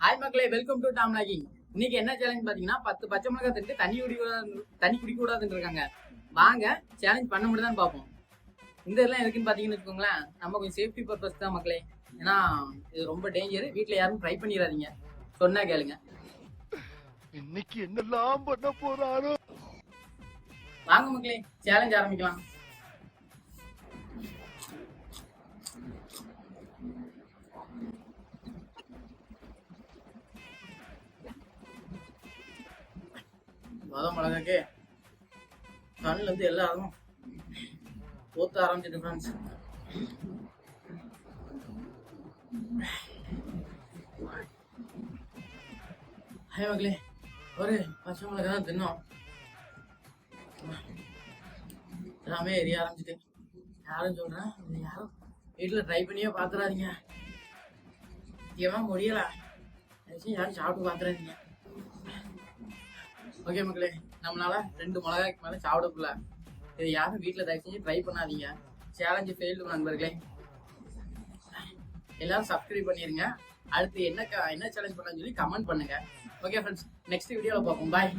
Hi மக்களே, welcome to Tom logging. இன்னைக்கு என்ன சேலஞ்ச் பாத்தீங்கன்னா 10 பச்சை மிளகாய் திட்டு தண்ணி குடிக்க கூடாதுன்னு இருக்காங்க. வாங்க சேலஞ்ச் பண்ண முடியுதான்னு பார்ப்போம். இந்த இதெல்லாம் எதுக்குன்னு பாத்தீங்கன்னு வச்சுக்கோங்களேன், நம்ம கொஞ்சம் சேஃப்டி பர்பஸ் தான் மக்களே. ஏன்னா இது ரொம்ப டேஞ்சர். வீட்டுல யாரும் ட்ரை பண்ணிடாதீங்க, சொன்னா கேளுங்க. இன்னைக்கு என்னெல்லாம் பண்ண போறாரோ. வாங்க மக்களே, சேலஞ்ச் ஆரம்பிக்கலாம். மிளகாக்கு கண்ணுல இருந்து எல்லாரும் ஊத்த ஆரம்பிச்சிட்டு ஃப்ரெண்ட்ஸ். ஹாய் மக்களே, ஒரு பச்சை மிளகா தான் தின்னோம், எல்லாமே எரிய ஆரம்பிச்சிட்டு. யாரும் சொல்றேன், யாரும் வீட்டுல ட்ரை பண்ணியே பாத்துறாதீங்க, ஏன் முடியல யாரும் சாப்பிட்டு பாத்துறாதீங்க. ஓகே மக்களே, நம்மளால 2 மிளகாய்க்கு மேலே சாப்பிடக்குள்ள. இது யாரும் வீட்டில் தயவு செஞ்சு ட்ரை பண்ணாதீங்க. சேலஞ்சு ஃபெயில்டு நண்பர்களே. எல்லாரும் சப்ஸ்கிரைப் பண்ணிருங்க. அடுத்து என்ன சேலஞ்ச் பண்ணலாம்னு சொல்லி கமெண்ட் பண்ணுங்க. ஓகே ஃப்ரெண்ட்ஸ், நெக்ஸ்ட் வீடியோவில் பார்ப்போம். பாய்.